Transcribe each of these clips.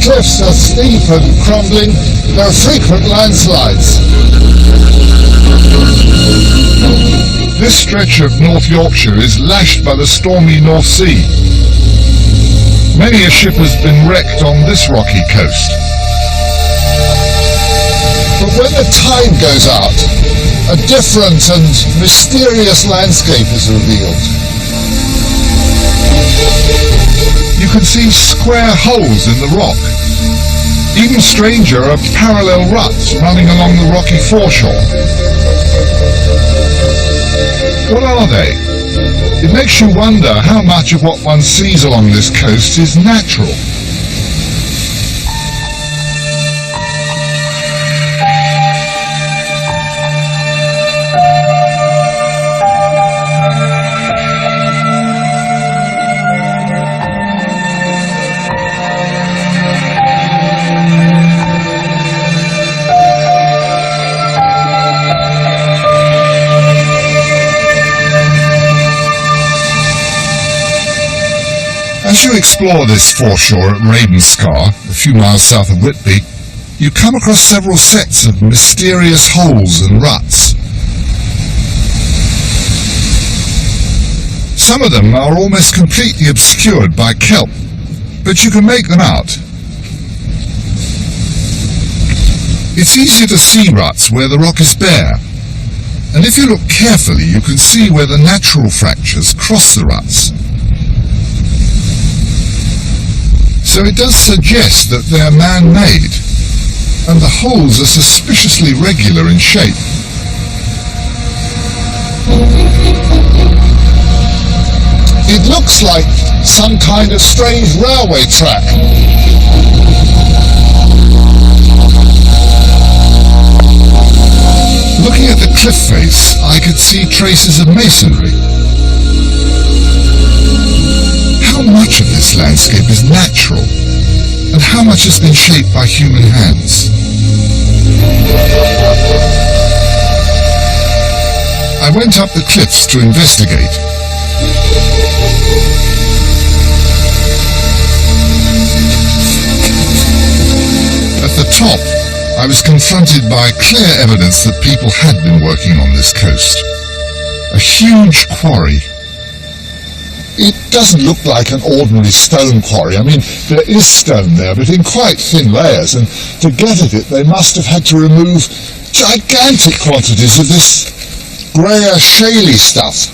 cliffs are steep and crumbling. There are frequent landslides. This stretch of North Yorkshire is lashed by the stormy North Sea. Many a ship has been wrecked on this rocky coast. But when the tide goes out, a different and mysterious landscape is revealed. You can see square holes in the rock. Even stranger are parallel ruts running along the rocky foreshore. What are they? It makes you wonder how much of what one sees along this coast is natural. As you explore this foreshore at Ravenscar, a few miles south of Whitby, you come across several sets of mysterious holes and ruts. Some of them are almost completely obscured by kelp, but you can make them out. It's easier to see ruts where the rock is bare, and if you look carefully you can see where the natural fractures cross the ruts. So it does suggest that they're man-made, and the holes are suspiciously regular in shape. It looks like some kind of strange railway track. Looking at the cliff face, I could see traces of masonry. How much of this landscape is natural, and how much has been shaped by human hands? I went up the cliffs to investigate. At the top, I was confronted by clear evidence that people had been working on this coast. A huge quarry. It doesn't look like an ordinary stone quarry. I mean, there is stone there, but in quite thin layers, and to get at it they must have had to remove gigantic quantities of this greyer, shaly stuff.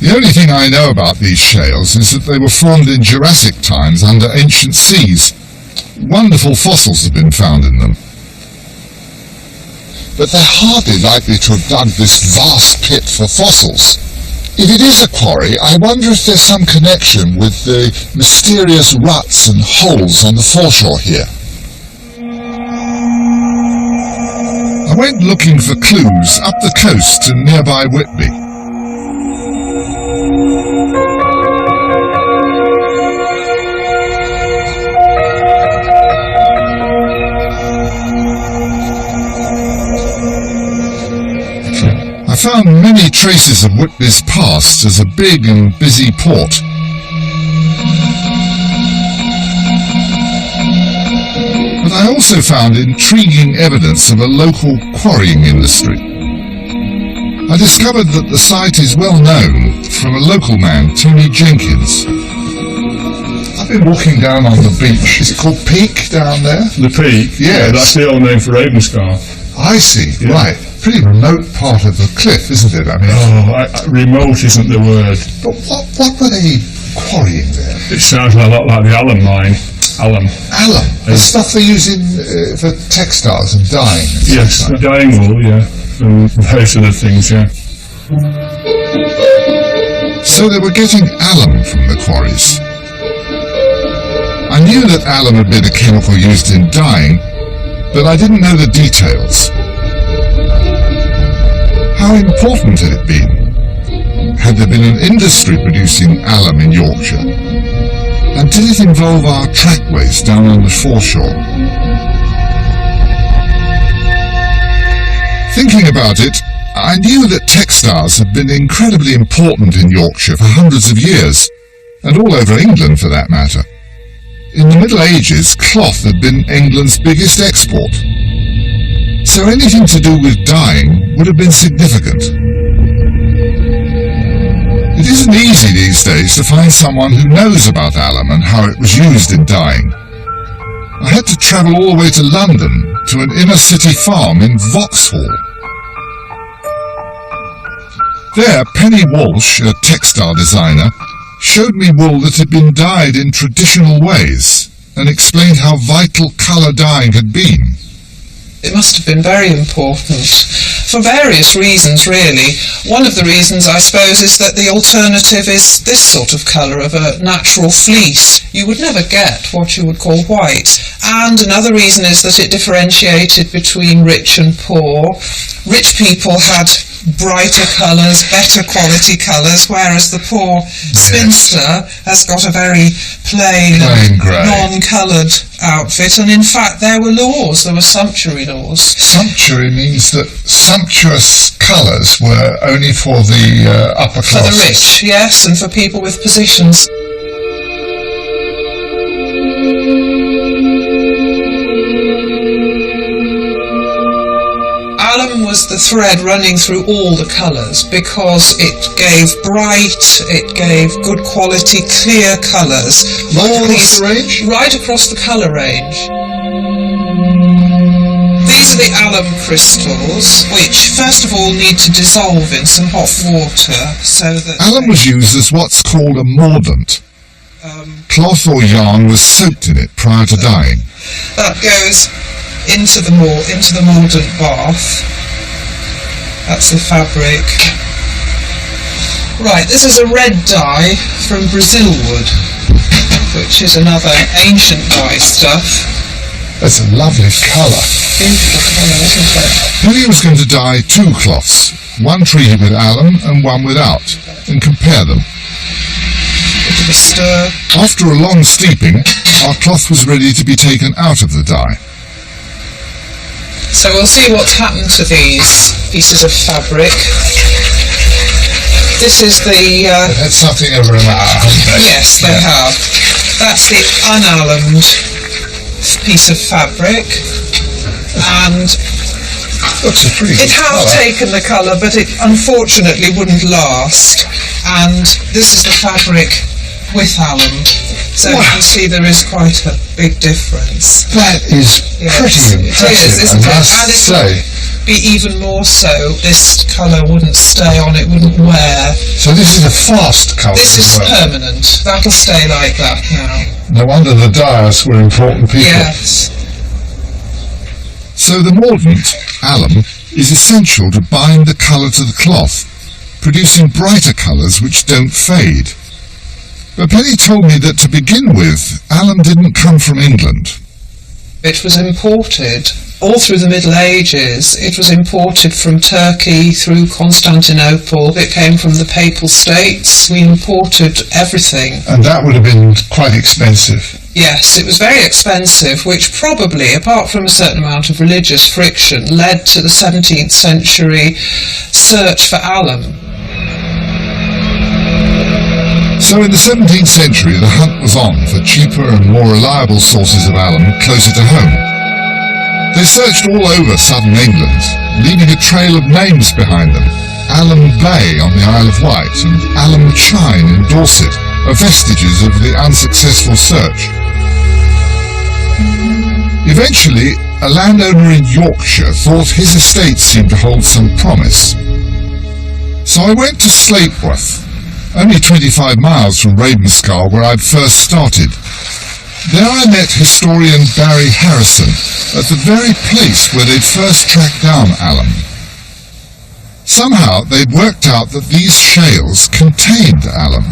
The only thing I know about these shales is that they were formed in Jurassic times under ancient seas. Wonderful fossils have been found in them. But they're hardly likely to have dug this vast pit for fossils. If it is a quarry, I wonder if there's some connection with the mysterious ruts and holes on the foreshore here. I went looking for clues up the coast to nearby Whitby. I found many traces of Whitby's past as a big and busy port. But I also found intriguing evidence of a local quarrying industry. I discovered that the site is well known from a local man, Tony Jenkins. I've been walking down on the beach. Is it called Peak down there? The Peak? Yes. Yeah, that's the old name for Ravenscar. I see, Yeah. right. Pretty remote part of the cliff, isn't it? I mean, Remote isn't the word. but what were they quarrying there? It sounds a lot like the alum mine. Alum. Alum, the stuff they use in for textiles and dyeing. And Yes, such like. dyeing wool, yeah. And various other things, yeah. So they were getting alum from the quarries. I knew that alum had been a chemical used in dyeing, but I didn't know the details. How important had it been? Had there been an industry producing alum in Yorkshire? And did it involve our trackways down on the foreshore? Thinking about it, I knew that textiles had been incredibly important in Yorkshire for hundreds of years, and all over England for that matter. In the Middle Ages, cloth had been England's biggest export, so anything to do with dyeing would have been significant. It isn't easy these days to find someone who knows about alum and how it was used in dyeing. I had to travel all the way to London to an inner-city farm in Vauxhall. There, Penny Walsh, a textile designer, showed me wool that had been dyed in traditional ways and explained how vital colour dyeing had been. It must have been very important, for various reasons really. One of the reasons, I suppose, is that the alternative is this sort of colour of a natural fleece. You would never get what you would call white. And another reason is that it differentiated between rich and poor. Rich people had brighter colours, better quality colours, whereas the poor spinster has got a very plain grey, non-coloured outfit. And in fact there were laws, there were sumptuary laws. Sumptuary means that sumptuous colours were only for the upper class. For the rich, yes, and for people with positions. Alum was the thread running through all the colours because it gave bright, it gave good quality, clear colours. Right across the range? Right across the colour range. These are the alum crystals, which first of all need to dissolve in some hot water so that... Alum was used as what's called a mordant. Cloth or yarn was soaked in it prior to dyeing. That goes into the mordant bath. That's the fabric. Right, this is a red dye from Brazil wood, which is another ancient dye stuff. That's a lovely colour. Beautiful colour, isn't it? Penny was going to dye two cloths, one treated with alum and one without, and compare them. Bit of a stir. After a long steeping, our cloth was ready to be taken out of the dye. So we'll see what's happened to these pieces of fabric. This is the... They've had something over an hour, haven't they? Yes, they have. That's the unalumed piece of fabric. And looks a pretty good it has colour. taken the colour, but it unfortunately wouldn't last. And this is the fabric with alum. So you can see there is quite a big difference. That is pretty impressive, It is, isn't I it? must And it say. would be even more so. This colour wouldn't stay on, it wouldn't wear. So this is a fast colour This as is well. permanent. That'll stay like that now. No wonder the dyers were important people. Yes. So the mordant, alum, is essential to bind the colour to the cloth, producing brighter colours which don't fade. But Penny told me that to begin with, alum didn't come from England. It was imported all through the Middle Ages. It was imported from Turkey through Constantinople. It came from the Papal States. We imported everything. And that would have been quite expensive. Yes, it was very expensive, which probably, apart from a certain amount of religious friction, led to the 17th century search for alum. So in the 17th century, the hunt was on for cheaper and more reliable sources of alum closer to home. They searched all over southern England, leaving a trail of names behind them. Alum Bay on the Isle of Wight and Alum Chine in Dorset are vestiges of the unsuccessful search. Eventually, a landowner in Yorkshire thought his estate seemed to hold some promise. So I went to Slapeworth, only 25 miles from Ravenscar, where I'd first started. There I met historian Barry Harrison at the very place where they'd first tracked down alum. Somehow they'd worked out that these shales contained alum.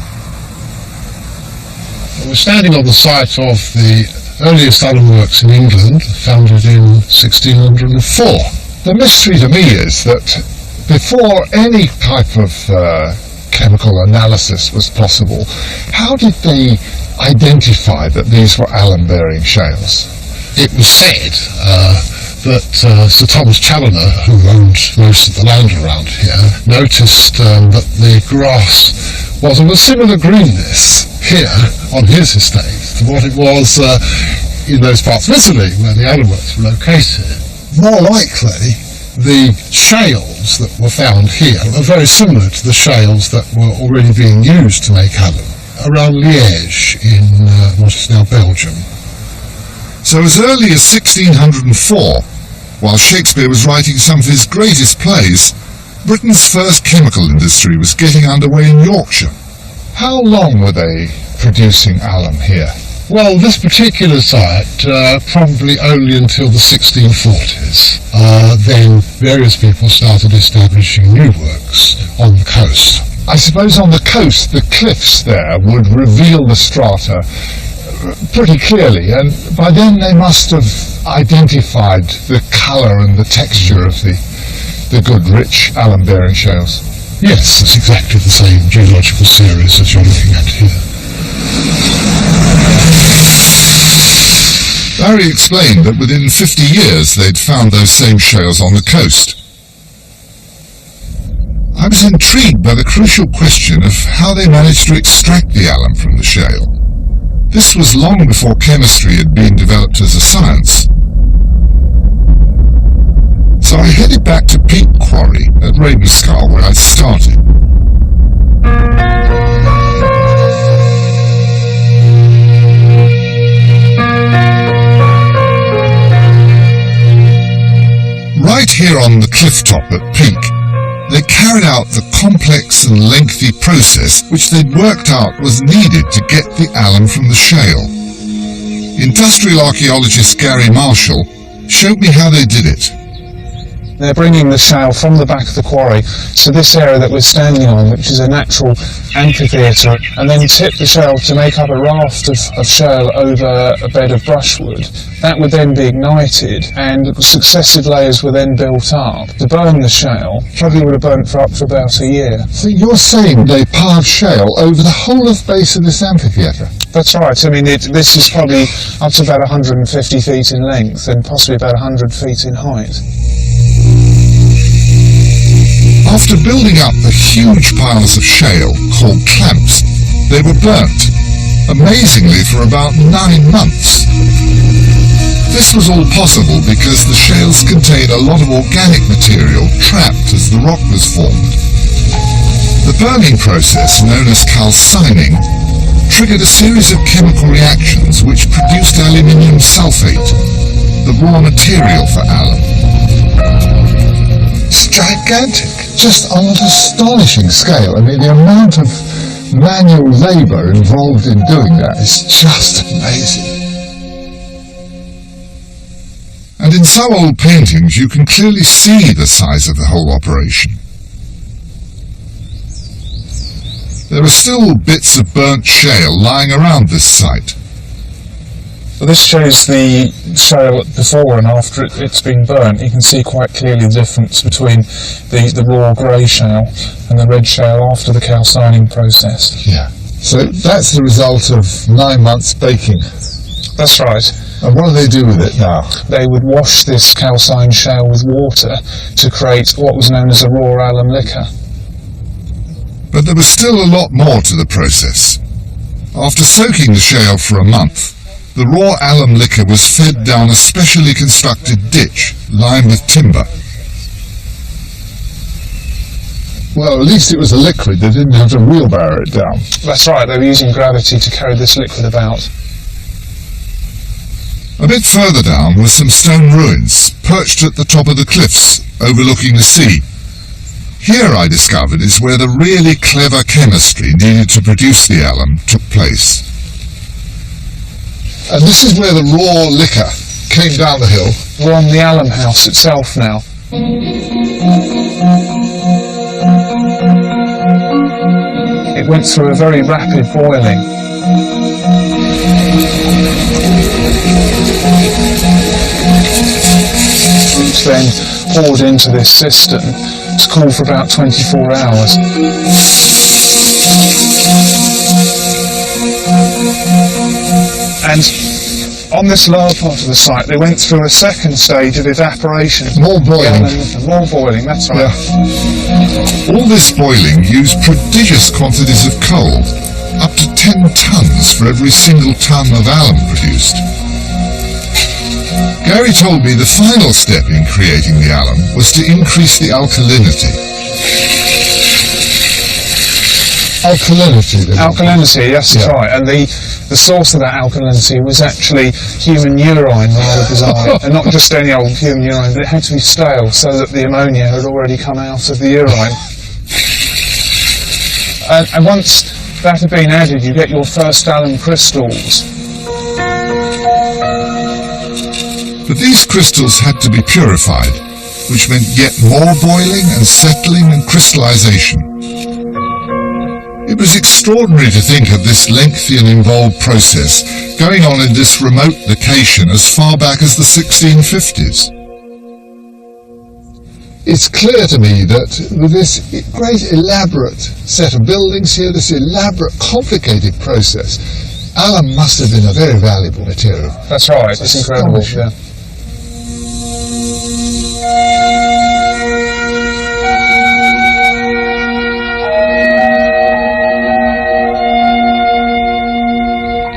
We're standing on the site of the earliest alum works in England, founded in 1604. The mystery to me is that before any type of chemical analysis was possible, how did they identify that these were alum-bearing shales? It was said that Sir Thomas Challoner, who owned most of the land around here, noticed that the grass was of a similar greenness here on his estate to what it was in those parts of Italy where the alum works were located. More likely, the shales that were found here are very similar to the shales that were already being used to make alum around Liège in what is now Belgium. So as early as 1604, while Shakespeare was writing some of his greatest plays, Britain's first chemical industry was getting underway in Yorkshire. How long were they producing alum here? Well, this particular site, probably only until the 1640s. Then various people started establishing new works on the coast. I suppose on the coast, the cliffs there would reveal the strata pretty clearly, and by then they must have identified the colour and the texture of the good, rich alum-bearing shales. Yes, it's exactly the same geological series as you're looking at here. Barry explained that within 50 years they'd found those same shales on the coast. I was intrigued by the crucial question of how they managed to extract the alum from the shale. This was long before chemistry had been developed as a science. So I headed back to Peak Quarry at Ravenscar where I'd started. Right here on the cliff top at Peak, they carried out the complex and lengthy process which they'd worked out was needed to get the alum from the shale. Industrial archaeologist Gary Marshall showed me how they did it. They're bringing the shale from the back of the quarry to this area that we're standing on, which is a natural amphitheatre, and then tip the shale to make up a raft of shale over a bed of brushwood. That would then be ignited, and successive layers were then built up. To burn the shale, probably would have burnt for up to about a year. So you're saying they piled shale over the whole of the base of this amphitheatre? That's right. I mean, this is probably up to about 150 feet in length and possibly about 100 feet in height. After building up the huge piles of shale, called clamps, they were burnt, amazingly for about 9 months. This was all possible because the shales contained a lot of organic material trapped as the rock was formed. The burning process, known as calcining, triggered a series of chemical reactions which produced aluminium sulfate, the raw material for alum. It's gigantic, just on an astonishing scale. I mean, the amount of manual labour involved in doing that is just amazing. And in some old paintings you can clearly see the size of the whole operation. There are still bits of burnt shale lying around this site. So this shows the shale before and after it's been burnt. You can see quite clearly the difference between the raw grey shale and the red shale after the calcining process. Yeah. So that's the result of 9 months baking. That's right. And what do they do with it now? They would wash this calcined shale with water to create what was known as a raw alum liquor. But there was still a lot more to the process. After soaking the shale for a month, the raw alum liquor was fed down a specially constructed ditch lined with timber. Well, at least it was a liquid. They didn't have to wheelbarrow it down. That's right. They were using gravity to carry this liquid about. A bit further down were some stone ruins, perched at the top of the cliffs, overlooking the sea. Here, I discovered, is where the really clever chemistry needed to produce the alum took place. And this is where the raw liquor came down the hill. We're on the alum house itself now. It went through a very rapid boiling. It's then poured into this cistern. It's cooled for about 24 hours. And On this lower part of the site, they went through a second stage of evaporation. More boiling. More boiling, that's right. Yeah. All this boiling used prodigious quantities of coal, up to 10 tons for every single ton of alum produced. Gary told me the final step in creating the alum was to increase the alkalinity. Alkalinity. Alkalinity, yes, that's right. And the source of that alkalinity was actually human urine, rather bizarrely. And not just any old human urine, but it had to be stale so that the ammonia had already come out of the urine. And once that had been added, you get your first alum crystals. But these crystals had to be purified, which meant yet more boiling and settling and crystallization. It was extraordinary to think of this lengthy and involved process going on in this remote location as far back as the 1650s. It's clear to me that with this great elaborate set of buildings here, this elaborate, complicated process, alum must have been a very valuable material. That's right, it's incredible. Yeah.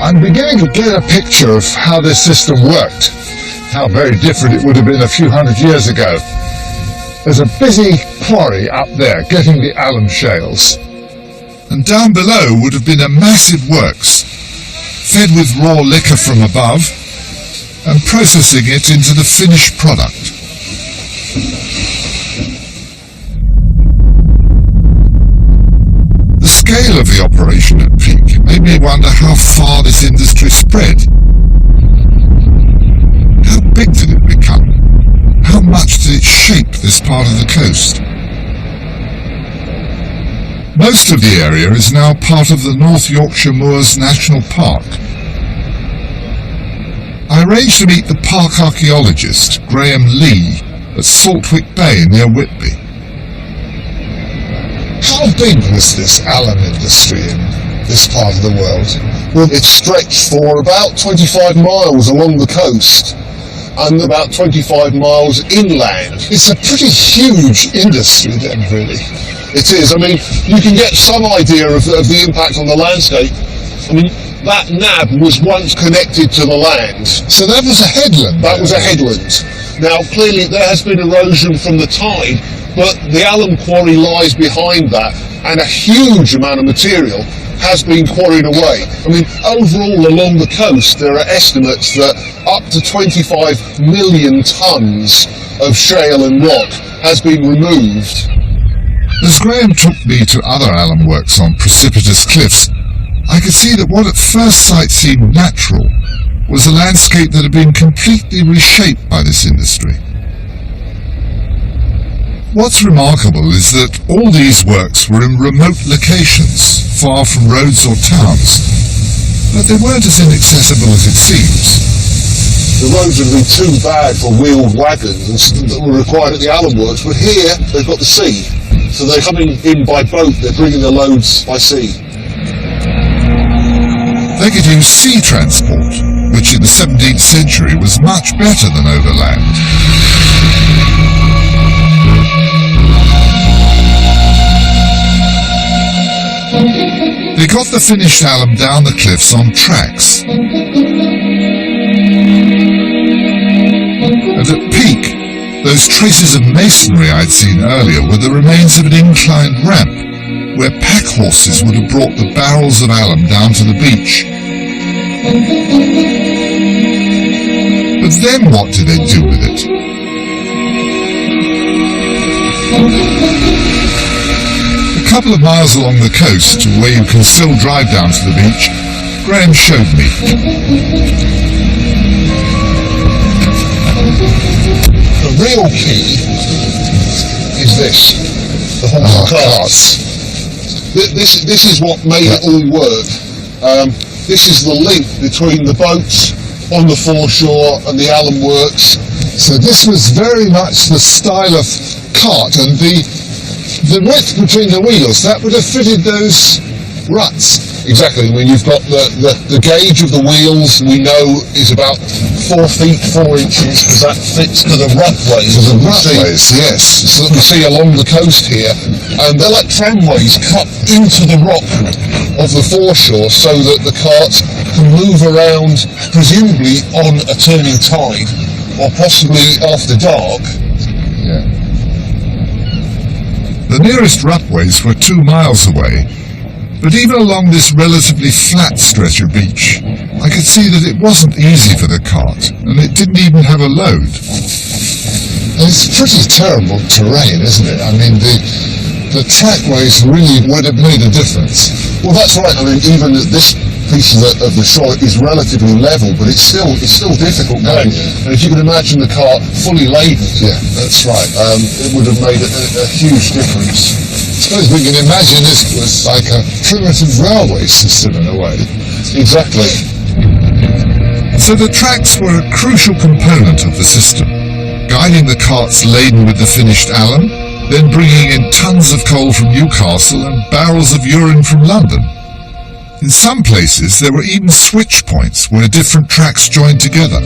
I'm beginning to get a picture of how this system worked, how very different it would have been a few hundred years ago. There's a busy quarry up there getting the alum shales. And down below would have been a massive works, fed with raw liquor from above and processing it into the finished product. The scale of the operation at Peak made me wonder how far this industry spread. How big did it become? How much did it shape this part of the coast? Most of the area is now part of the North Yorkshire Moors National Park. I arranged to meet the park archaeologist, Graham Lee, at Saltwick Bay near Whitby. How big was this alum industry in this part of the world? Well, it stretched for about 25 miles along the coast and about 25 miles inland. It's a pretty huge industry then, really. It is. I mean, you can get some idea of the impact on the landscape. I mean, that nab was once connected to the land. So that was a headland. That was a headland. Now, clearly there has been erosion from the tide, but the alum quarry lies behind that, and a huge amount of material has been quarried away. I mean, overall along the coast, there are estimates that up to 25 million tonnes of shale and rock has been removed. As Graham took me to other alum works on precipitous cliffs, I could see that what at first sight seemed natural was a landscape that had been completely reshaped by this industry. What's remarkable is that all these works were in remote locations, far from roads or towns, but they weren't as inaccessible as it seems. The roads would have been too bad for wheeled wagons that were required at the alum works, but here they've got the sea, so they're coming in by boat, they're bringing the loads by sea. They could use sea transport, which in the 17th century was much better than overland. They got the finished alum down the cliffs on tracks. And at Peak, those traces of masonry I'd seen earlier were the remains of an inclined ramp, where pack horses would have brought the barrels of alum down to the beach. But then what did they do with it? A couple of miles along the coast, where you can still drive down to the beach, Graham showed me. The real key is this, the horse and carts. This is what made it all work. This is the link between the boats on the foreshore and the alum works. So this was very much the style of cart, and the width between the wheels, that would have fitted those ruts. Exactly. I mean, you've got the gauge of the wheels we know is about 4 feet 4 inches, because that fits to the rutways. To the rutways, yes. So that we see along the coast here, and they're like tramways cut into the rock of the foreshore so that the carts can move around, presumably on a turning tide, or possibly after dark. Yeah. The nearest rutways were 2 miles away, but even along this relatively flat stretch of beach, I could see that it wasn't easy for the cart, and it didn't even have a load. And it's pretty terrible terrain, isn't it? I mean, the trackways really would have made a difference. Well, that's right. I mean, even this piece of the shore is relatively level, but it's still difficult going. And if you can imagine the cart fully laden, Yeah. that's right, it would have made a huge difference. I suppose we can imagine this was like a primitive railway system in a way. Exactly. So the tracks were a crucial component of the system, guiding the carts laden with the finished alum, then bringing in tons of coal from Newcastle and barrels of urine from London. In some places there were even switch points where different tracks joined together.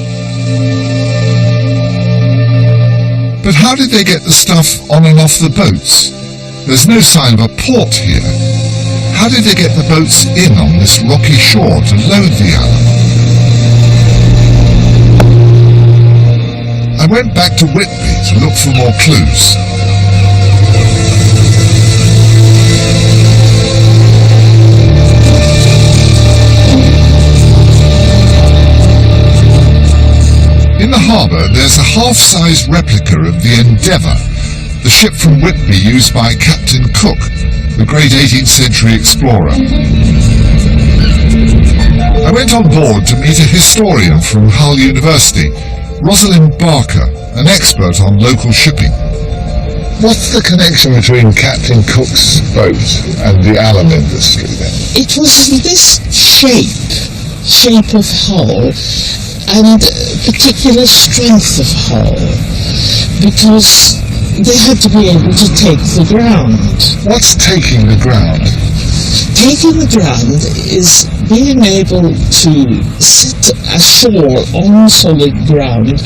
But how did they get the stuff on and off the boats? There's no sign of a port here. How did they get the boats in on this rocky shore to load the alum? I went back to Whitby to look for more clues. In the harbour there's a half-sized replica of the Endeavour, the ship from Whitby used by Captain Cook, the great 18th century explorer. I went on board to meet a historian from Hull University, Rosalind Barker, an expert on local shipping. What's the connection between Captain Cook's boat and the alum industry then? It was this shape of hull, and particular strength of hull, because they had to be able to take the ground. What's taking the ground? Taking the ground is being able to sit ashore on solid ground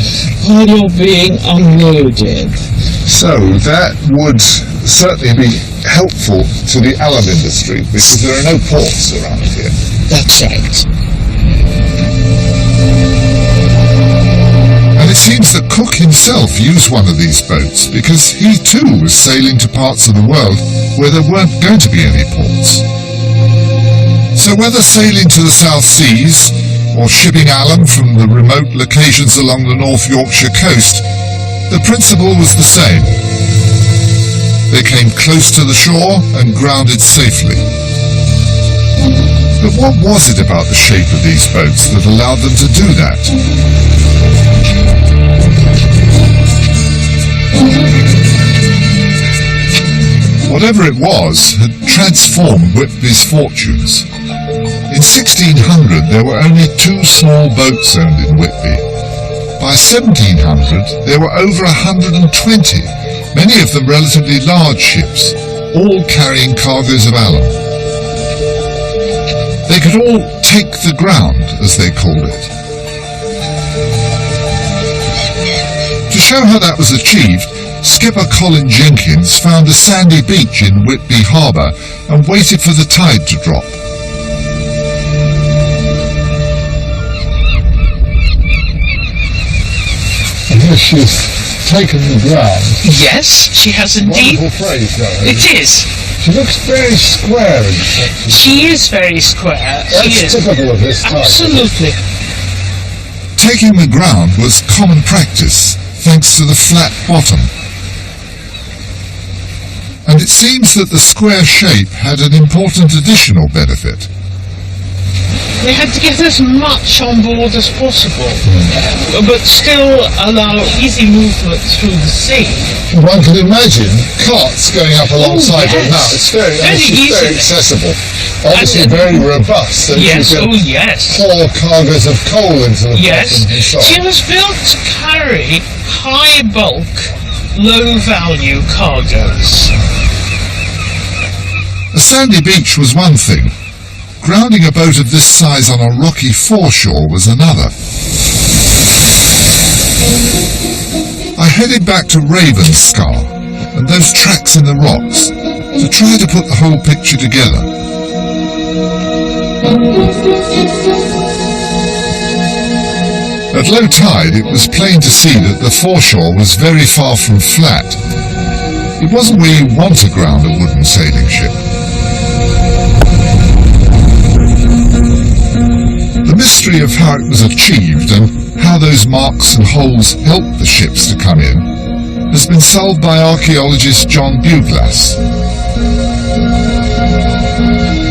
while you're being unloaded. So that would certainly be helpful to the alum industry, because there are no ports around here. That's right. And it seems that Cook himself used one of these boats because he too was sailing to parts of the world where there weren't going to be any ports. So whether sailing to the South Seas or shipping alum from the remote locations along the North Yorkshire coast, the principle was the same. They came close to the shore and grounded safely. But what was it about the shape of these boats that allowed them to do that? Whatever it was had transformed Whitby's fortunes. In 1600 there were only 2 small boats owned in Whitby. By 1700 there were over 120, many of them relatively large ships, all carrying cargoes of alum. They could all take the ground, as they called it. To show how that was achieved, skipper Colin Jenkins found a sandy beach in Whitby Harbour and waited for the tide to drop. And here she's taken the ground. Yes, she has indeed. Wonderful phrase, though. It is. She looks very square in section. She is very square. That's She is. typical of this type. Absolutely. Taking the ground was common practice, thanks to the flat bottom. And it seems that the square shape had an important additional benefit. They had to get as much on board as possible, but still allow easy movement through the sea. One can imagine carts going up alongside her yes. now. It's very easily. accessible. Obviously And- very robust. And Yes, you can yes. pour cargoes of coal into the Yes, bottom and so on. she was built to carry high bulk, low value cargoes. A sandy beach was one thing. grounding a boat of this size on a rocky foreshore was another. I headed back to Ravenscar and those tracks in the rocks to try to put the whole picture together. At low tide, it was plain to see that the foreshore was very far from flat. It wasn't where you want to ground a wooden sailing ship. The mystery of how it was achieved and how those marks and holes helped the ships to come in has been solved by archaeologist John Buglass.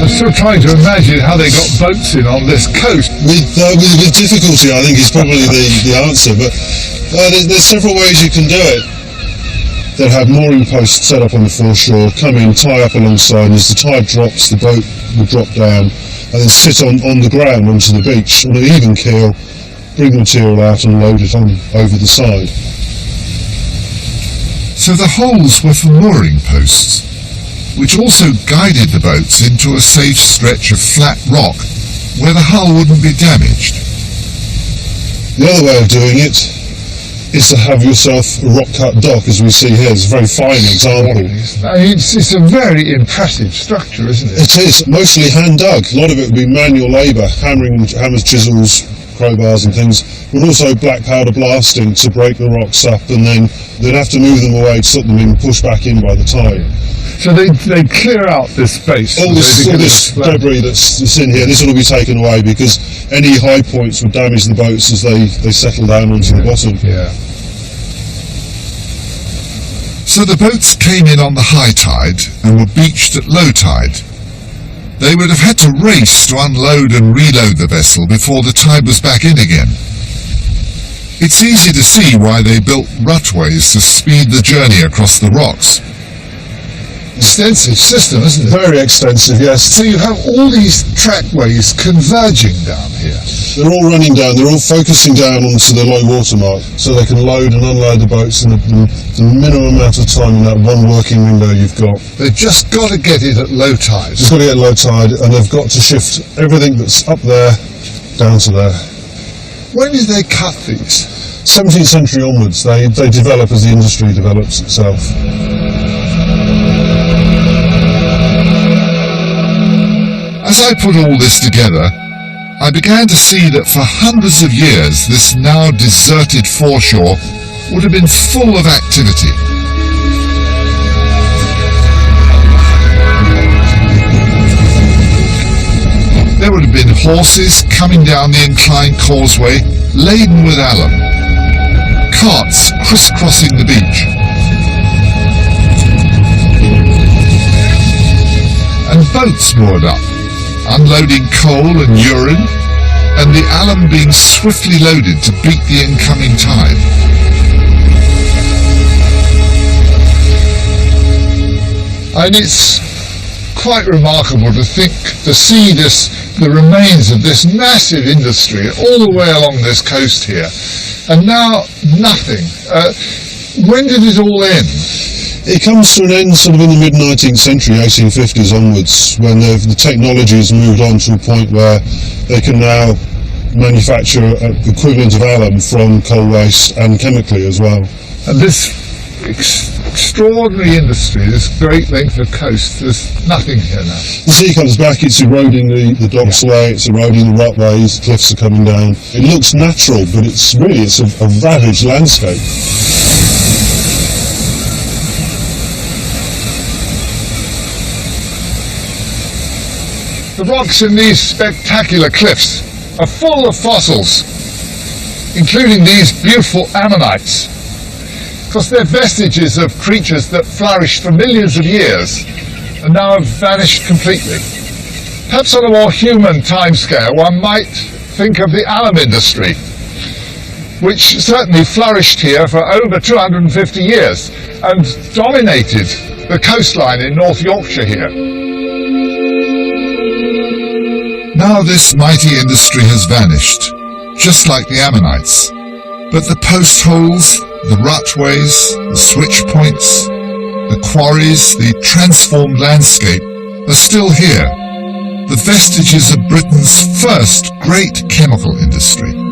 I'm still trying to imagine how they got boats in on this coast. With difficulty, I think, is probably the answer, but there's several ways you can do it. They'll have mooring posts set up on the foreshore, come in, tie up alongside, and as the tide drops, the boat will drop down, and then sit on the ground onto the beach on an even keel, bring the material out and load it on over the side. So the holes were for mooring posts, which also guided the boats into a safe stretch of flat rock where the hull wouldn't be damaged. The other way of doing it is to have yourself a rock-cut dock, as we see here. It's a very fine example. It's a very impressive structure, isn't it? It is, mostly hand-dug. A lot of it would be manual labour, hammers, chisels, crowbars and things, but also black powder blasting to break the rocks up, and then they'd have to move them away to slip them in, push back in by the tide. So they clear out this space. All this debris that's in here, this will be taken away because any high points would damage the boats as they settle down onto the bottom. Yeah. So the boats came in on the high tide and were beached at low tide. They would have had to race to unload and reload the vessel before the tide was back in again. It's easy to see why they built rutways to speed the journey across the rocks. Extensive system, isn't it? Very extensive, yes. So you have all these trackways converging down here. They're all running down, they're all focusing down onto the low water mark, so they can load and unload the boats in the minimum amount of time in that one working window you've got. They've just got to get it at low tide. Just got to get low tide, and they've got to shift everything that's up there down to there. When did they cut these? 17th century onwards, they develop as the industry develops itself. As I put all this together, I began to see that for hundreds of years this now deserted foreshore would have been full of activity. There would have been horses coming down the inclined causeway laden with alum, carts crisscrossing the beach, and boats moored up, unloading coal and urine, and the alum being swiftly loaded to beat the incoming tide. And it's quite remarkable to see the remains of this massive industry all the way along this coast here, and now nothing. When did it all end? It comes to an end sort of in the mid-19th century, 1850s onwards, when the technology has moved on to a point where they can now manufacture an equivalent of alum from coal waste and chemically as well. And this extraordinary industry, this great length of coast, there's nothing here now. The sea comes back, it's eroding the docks away, it's eroding the rutways, the cliffs are coming down. It looks natural, but it's a ravaged landscape. The rocks in these spectacular cliffs are full of fossils, including these beautiful ammonites, because they're vestiges of creatures that flourished for millions of years and now have vanished completely. Perhaps on a more human timescale, one might think of the alum industry, which certainly flourished here for over 250 years and dominated the coastline in North Yorkshire here. Now this mighty industry has vanished, just like the ammonites. But the post holes, the rutways, the switch points, the quarries, the transformed landscape are still here, the vestiges of Britain's first great chemical industry.